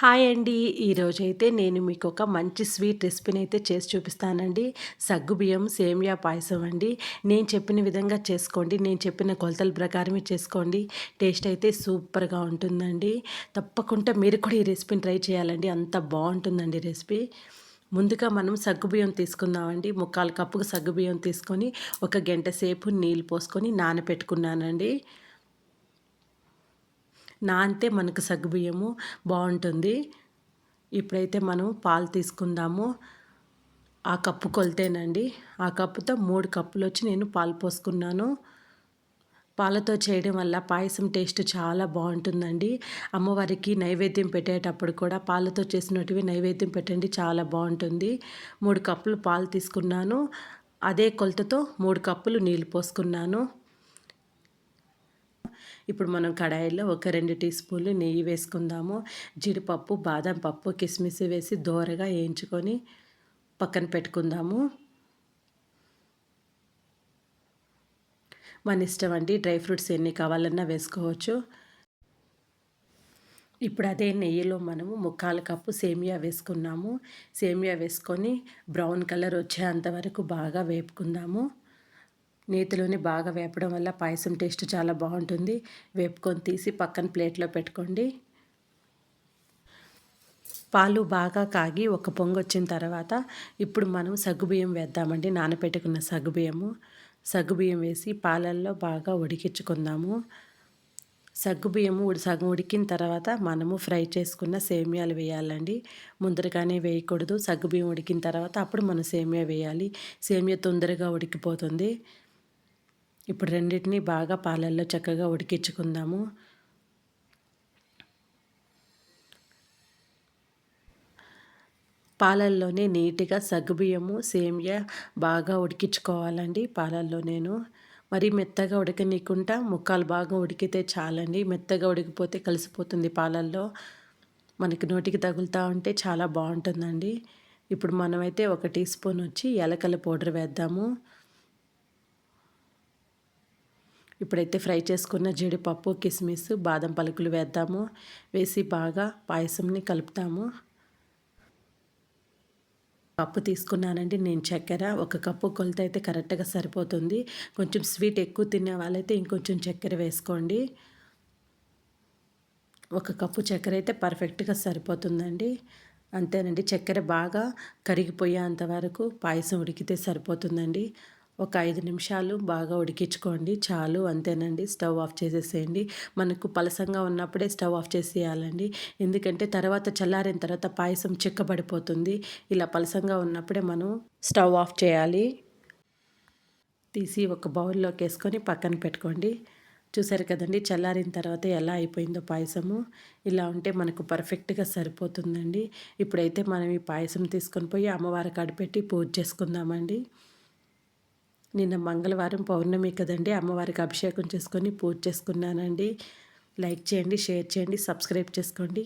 Hi అండి. ఈరోజైతే నేను మీకు ఒక మంచి స్వీట్ రెసిపీని అయితే చేసి చూపిస్తానండి. సగ్గుబియ్యం సేమియా పాయసం అండి. నేను చెప్పిన విధంగా చేసుకోండి. నేను చెప్పిన కొలతల ప్రకారమే చేసుకోండి. టేస్ట్ అయితే సూపర్‌గా ఉంటుందండి. తప్పకుండా మీరు కూడా ఈ రెసిపీని ట్రై చేయాలండి. అంత బావుంటుందండి రెసిపీ. ముందుగా మనం సగ్గుబియ్యం తీసుకుందామండి. ముక్కాలు కప్పుకు సగ్గుబియ్యం తీసుకొని ఒక గంట సేపు నీళ్ళు పోసుకొని నానపెట్టుకున్నానండి. నానితే మనకు సగ్గుబియ్యము బావుంటుంది. ఇప్పుడైతే మనం పాలు తీసుకుందాము. ఆ కప్పు కొలతేనండి. ఆ కప్పుతో 3 కప్పులొచ్చి నేను పాలు పోసుకున్నాను. పాలతో చేయడం వల్ల పాయసం టేస్ట్ చాలా బావుంటుందండి. అమ్మవారికి నైవేద్యం పెట్టేటప్పుడు కూడా పాలతో చేసినటివి నైవేద్యం పెట్టండి, చాలా బావుంటుంది. 3 కప్పులు పాలు తీసుకున్నాను. అదే కొలతతో 3 కప్పులు నీళ్ళు పోసుకున్నాను. ఇప్పుడు మనం కడాయిలో ఒక 2 టీ స్పూన్లు నెయ్యి వేసుకుందాము. జీడిపప్పు, బాదం పప్పు, కిస్మిస్ వేసి దోరగా వేయించుకొని పక్కన పెట్టుకుందాము. మన ఇష్టం అండి, డ్రై ఫ్రూట్స్ ఎన్ని కావాలన్నా వేసుకోవచ్చు. ఇప్పుడు అదే నెయ్యిలో మనము ముక్కాలు కప్పు సేమియా వేసుకున్నాము. సేమియా వేసుకొని బ్రౌన్ కలర్ వచ్చేంత వరకు బాగా వేపుకుందాము. నేతిలోనే బాగా వేపడం వల్ల పాయసం టేస్ట్ చాలా బాగుంటుంది. వేపుకొని తీసి పక్కన ప్లేట్లో పెట్టుకోండి. పాలు బాగా కాగి ఒక పొంగొచ్చిన తర్వాత ఇప్పుడు మనం సగ్గుబియ్యం వేద్దామండి. నానబెట్టుకున్న సగ్గుబియ్యం వేసి పాలల్లో బాగా ఉడికించుకుందాము. సగ్గుబియ్యము సగం ఉడికిన తర్వాత మనము ఫ్రై చేసుకున్న సేమియాలు వేయాలండి. ముందరగానే వేయకూడదు. సగ్గుబియ్యం ఉడికిన తర్వాత అప్పుడు మనం సేమియా వేయాలి. సేమియా తొందరగా ఉడికిపోతుంది. ఇప్పుడు రెండింటిని బాగా పాలల్లో చక్కగా ఉడికించుకుందాము. పాలల్లోనే నీట్‌గా సగ్గుబియ్యము, సేమియా బాగా ఉడికించుకోవాలండి పాలల్లో నేను. మరీ మెత్తగా ఉడకనీయకుండా ముక్కాలు భాగం ఉడికితే చాలండి. మెత్తగా ఉడికిపోతే కలిసిపోతుంది పాలల్లో. మనకి నోటికి తగులుతూ ఉంటే చాలా బావుంటుందండి. ఇప్పుడు మనమైతే ఒక టీ స్పూన్ వచ్చి యాలకుల పౌడర్ వేద్దాము. ఇప్పుడైతే ఫ్రై చేసుకున్న జీడిపప్పు, కిస్మిస్, బాదం పలుకులు వేద్దాము. వేసి బాగా పాయసంని కలుపుతాము. కప్పు తీసుకున్నానండి నేను చక్కెర. ఒక కప్పు కొలత అయితే కరెక్ట్‌గా సరిపోతుంది. కొంచెం స్వీట్ ఎక్కువ తినే వాళ్ళైతే ఇంకొంచెం చక్కెర వేసుకోండి. ఒక కప్పు చక్కెర అయితే పర్ఫెక్ట్‌గా సరిపోతుందండి. అంతేనండి. చక్కెర బాగా కరిగిపోయేంత వరకు పాయసం ఉడికితే సరిపోతుందండి. ఒక 5 నిమిషాలు బాగా ఉడికించుకోండి చాలు. అంతేనండి. స్టవ్ ఆఫ్ చేసేసేయండి. మనకు పలసంగా ఉన్నప్పుడే స్టవ్ ఆఫ్ చేసేయాలండి. ఎందుకంటే తర్వాత చల్లారిన తర్వాత పాయసం చిక్కబడిపోతుంది. ఇలా పలసంగా ఉన్నప్పుడే మనం స్టవ్ ఆఫ్ చేయాలి. తీసి ఒక బౌల్లోకేసుకొని పక్కన పెట్టుకోండి. చూసారు కదండీ! చల్లారిన తర్వాత ఎలా అయిపోయిందో పాయసము. ఇలా ఉంటే మనకు పర్ఫెక్ట్‌గా సరిపోతుందండి. ఇప్పుడైతే మనం ఈ పాయసం తీసుకొని పోయి అమ్మవారి కాడ పెట్టి పూజ చేసుకుందామండి. నిన్న మంగళవారం పౌర్ణమి కదండీ! అమ్మవారికి అభిషేకం చేసుకొని పూజ చేసుకున్నానండి. లైక్ చేయండి, షేర్ చేయండి, సబ్స్క్రైబ్ చేసుకోండి.